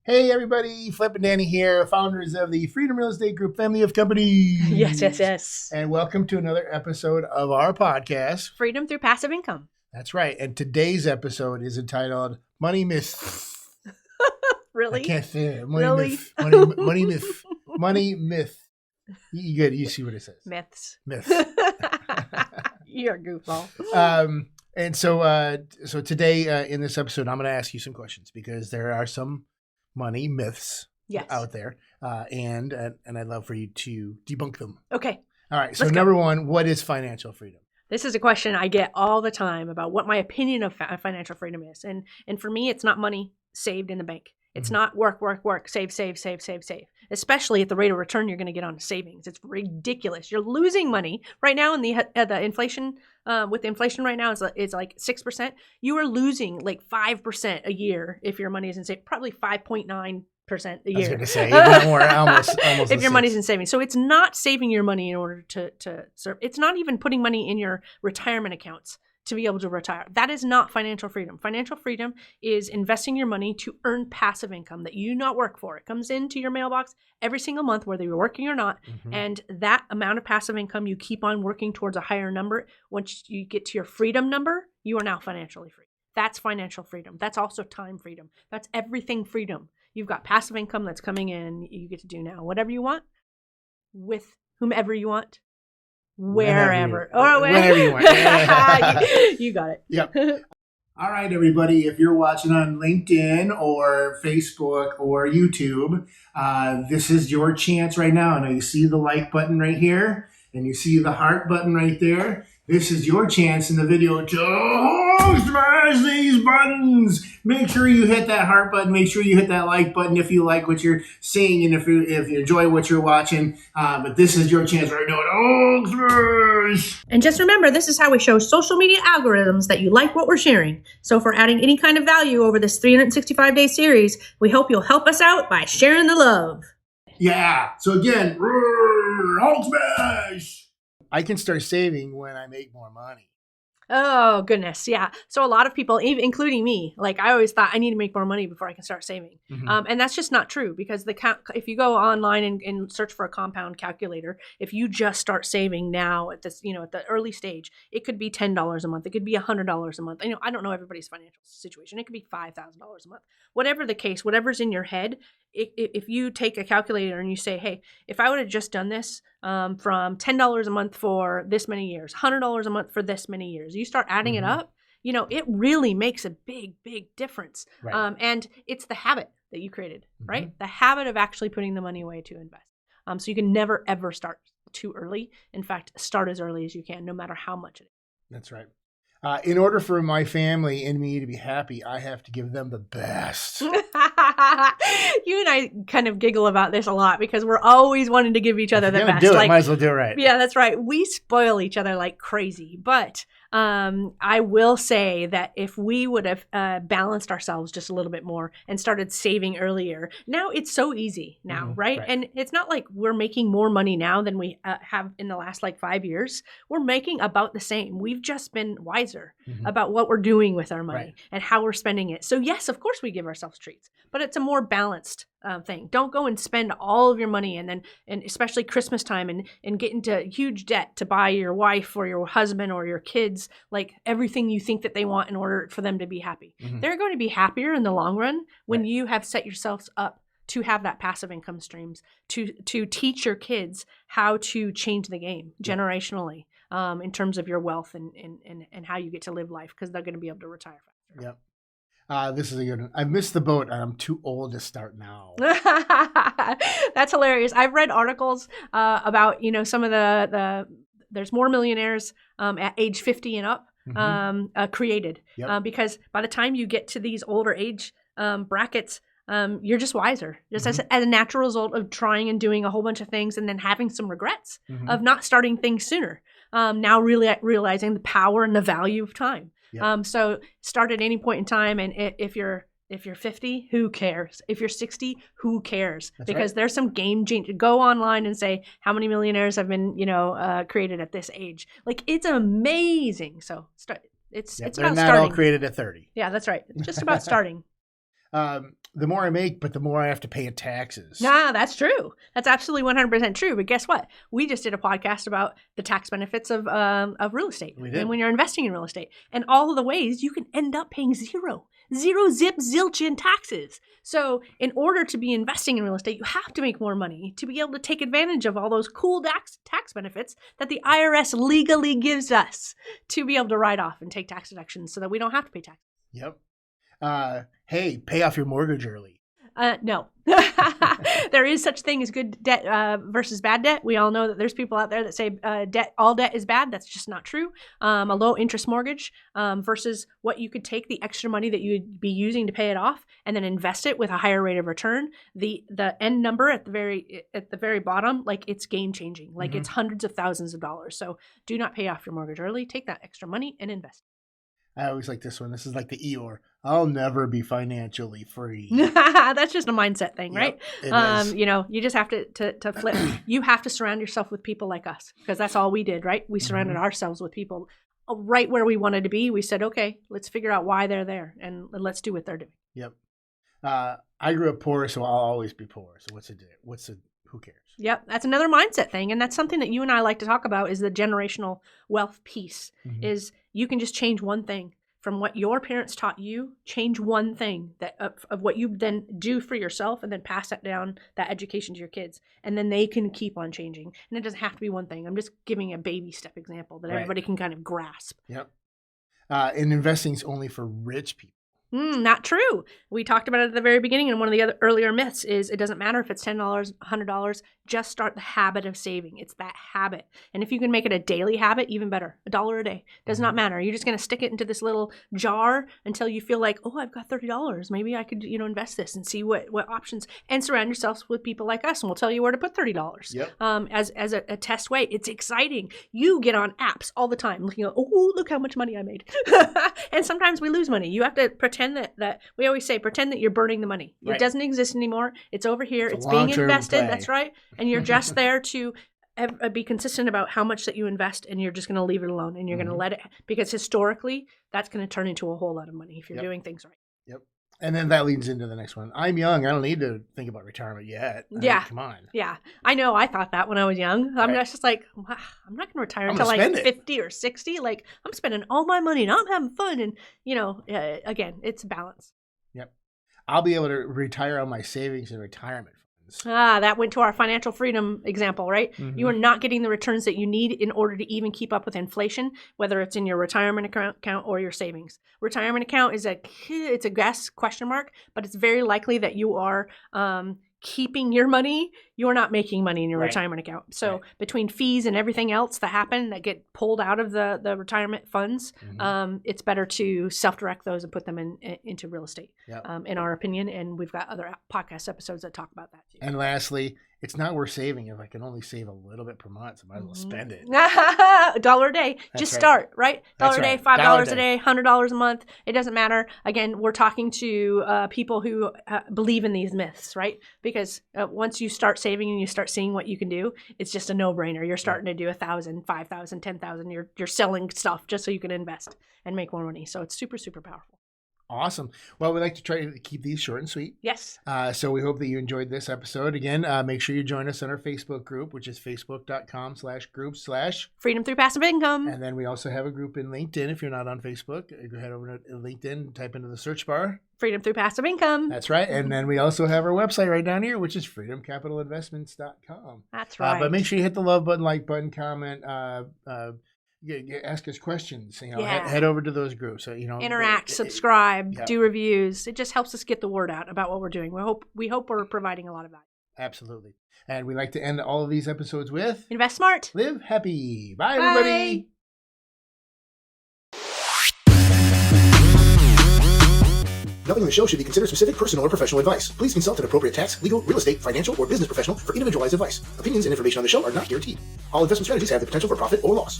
Hey everybody, Flip and Danny here, founders of the Freedom Real Estate Group family of companies. Yes. And welcome to another episode of our podcast, Freedom through passive income. That's right. And today's episode is entitled Money Myth. Really? I can't say it. Money Really? Myth. Money Myth. Money Myth. You see what it says. Myths. You're a goofball. And so today in this episode, I'm going to ask you some questions because there are some money myths out there, and I'd love for you to debunk them. Okay. All right. So number one, what is financial freedom? This is a question I get all the time about what my opinion of financial freedom is, and for me, it's not money saved in the bank. It's not work, save. Especially at the rate of return you're going to get on savings. It's ridiculous. You're losing money right now in the inflation. With inflation right now, it's like 6%. You are losing like 5% a year if your money isn't saved. Probably 5.9% a year. I was going to say almost if your money's in savings. So it's not saving your money in order to serve. It's not even putting money in your retirement accounts to be able to retire. That is not financial freedom. Financial freedom is investing your money to earn passive income that you not work for. It comes into your mailbox every single month, whether you're working or not. And that amount of passive income, you keep on working towards a higher number. Once you get to your freedom number, you are now financially free. That's financial freedom. That's also time freedom. That's everything freedom. You've got passive income that's coming in. You get to do now whatever you want with whomever you want. Whenever you want. You got it. Yep. All right, everybody. If you're watching on LinkedIn or Facebook or YouTube, this is your chance right now. Now you see the like button right here, and you see the heart button right there. This is your chance in the video to smash these buttons. Make sure you hit that heart button. Make sure you hit that like button if you like what you're seeing and if you enjoy what you're watching. But this is your chance right now. Smash! And just remember, this is how we show social media algorithms that you like what we're sharing. So if we're adding any kind of value over this 365-day series, we hope you'll help us out by sharing the love. Yeah. So again, Hulk smash! I can start saving when I make more money. Oh, goodness. Yeah. So a lot of people, even including me, like I always thought I need to make more money before I can start saving. And that's just not true because if you go online and search for a compound calculator, if you just start saving now at this, at the early stage, it could be $10 a month. It could be $100 a month. I don't know everybody's financial situation. It could be $5,000 a month. Whatever the case, whatever's in your head, if you take a calculator and you say, hey, if I would have just done this from $10 a month for this many years, $100 a month for this many years, you start adding it up, it really makes a big, big difference. Right. And it's the habit that you created, right? The habit of actually putting the money away to invest. So you can never, ever start too early. In fact, start as early as you can, no matter how much it is. That's right. In order for my family and me to be happy, I have to give them the best. You and I kind of giggle about this a lot because we're always wanting to give each other the best. Might as well do it right. Yeah, that's right. We spoil each other like crazy. But I will say that if we would have balanced ourselves just a little bit more and started saving earlier, now it's so easy now, right? And it's not like we're making more money now than we have in the last 5 years. We're making about the same. We've just been wiser about what we're doing with our money and how we're spending it. So yes, of course we give ourselves treats, but it's a more balanced thing. Don't go and spend all of your money and especially Christmas time and get into huge debt to buy your wife or your husband or your kids like everything you think that they want in order for them to be happy. They're going to be happier in the long run when you have set yourselves up to have that passive income streams, to teach your kids how to change the game generationally. In terms of your wealth and how you get to live life, because they're going to be able to retire faster. Yep. This is a good one. I missed the boat and I'm too old to start now. That's hilarious. I've read articles about, some of there's more millionaires at age 50 and up created because by the time you get to these older age brackets, you're just wiser, just as a natural result of trying and doing a whole bunch of things and then having some regrets of not starting things sooner. Now really realizing the power and the value of time. So start at any point in time. And if you're 50, who cares? If you're 60, who cares? That's because there's some game change. Go online and say how many millionaires have been, created at this age. Like it's amazing. So start. It's about starting. They're not all created at 30. Yeah, that's right. It's just about starting. the more I make, but the more I have to pay in taxes. Nah, that's true. That's absolutely 100% true. But guess what? We just did a podcast about the tax benefits of real estate. We did. And when you're investing in real estate and all of the ways you can end up paying zero zip zilch in taxes. So in order to be investing in real estate, you have to make more money to be able to take advantage of all those cool tax benefits that the IRS legally gives us to be able to write off and take tax deductions so that we don't have to pay taxes. Yep. Hey, pay off your mortgage early. No. There is such thing as good debt versus bad debt. We all know that there's people out there that say all debt is bad. That's just not true. A low interest mortgage versus what you could take the extra money that you would be using to pay it off and then invest it with a higher rate of return. The end number at the very bottom, like it's game changing. Like it's hundreds of thousands of dollars. So do not pay off your mortgage early. Take that extra money and invest. I always like this one. This is like the Eeyore. I'll never be financially free. That's just a mindset thing, right? It is. You just have to flip. You have to surround yourself with people like us because that's all we did, right? We surrounded ourselves with people right where we wanted to be. We said, okay, let's figure out why they're there and let's do what they're doing. Yep. I grew up poor, so I'll always be poor. So who cares? Yep. That's another mindset thing. And that's something that you and I like to talk about is the generational wealth piece is you can just change one thing from what your parents taught you, change one thing that of what you then do for yourself and then pass that down, that education to your kids. And then they can keep on changing. And it doesn't have to be one thing. I'm just giving a baby step example that everybody can kind of grasp. Yep. And investing is only for rich people. Not true. We talked about it at the very beginning, and one of the other earlier myths is it doesn't matter if it's $10, $100, just start the habit of saving. It's that habit. And if you can make it a daily habit, even better. $1 a day. Does not matter. You're just going to stick it into this little jar until you feel like, oh, I've got $30. Maybe I could, invest this and see what options, and surround yourselves with people like us, and we'll tell you where to put $30. Yep. As a test way. It's exciting. You get on apps all the time looking at, oh, look how much money I made. And sometimes we lose money. You have to pretend that we always say, pretend that you're burning the money. It doesn't exist anymore. It's over here. It's being invested. That's right. And you're just there to be consistent about how much that you invest, and you're just going to leave it alone and you're going to let it, because historically that's going to turn into a whole lot of money if you're doing things right. Yep. And then that leads into the next one. I'm young. I don't need to think about retirement yet. Come on. Yeah. I know. I thought that when I was young. I'm just like, wow, I'm not going to retire until like 50 or 60. Like, I'm spending all my money and I'm having fun. And, again, it's balance. Yep. I'll be able to retire on my savings and retirement funds. That went to our financial freedom example, right? You are not getting the returns that you need in order to even keep up with inflation, whether it's in your retirement account or your savings. Retirement account is it's a guess, question mark, but it's very likely that you are keeping your money. You're not making money in your retirement account. So between fees and everything else that happen that get pulled out of the retirement funds, it's better to self-direct those and put them into real estate, in our opinion. And we've got other podcast episodes that talk about that too. And lastly, it's not worth saving if I can only save a little bit per month. So I might as well spend it. $1 a day. Just start, right? $1 a day, $5 a day, $100 a month. It doesn't matter. Again, we're talking to people who believe in these myths, right? Because once you start saving and you start seeing what you can do, it's just a no-brainer. You're starting to do 1,000, 5,000, 10,000. You're selling stuff just so you can invest and make more money. So it's super, super powerful. Awesome. Well, we like to try to keep these short and sweet. Yes. So we hope that you enjoyed this episode. Again, make sure you join us on our Facebook group, which is facebook.com/group/ Freedom Through Passive Income. And then we also have a group in LinkedIn. If you're not on Facebook, go head over to LinkedIn, type into the search bar. Freedom Through Passive Income. That's right. And then we also have our website right down here, which is freedomcapitalinvestments.com. That's right. But make sure you hit the love button, like button, comment, ask us questions. Head over to those groups. So interact, subscribe, do reviews. It just helps us get the word out about what we're doing. We hope we're providing a lot of value. Absolutely. And we like to end all of these episodes with invest smart, live happy. Bye, everybody. Nothing in the show should be considered specific personal or professional advice. Please consult an appropriate tax, legal, real estate, financial, or business professional for individualized advice. Opinions and information on the show are not guaranteed. All investment strategies have the potential for profit or loss.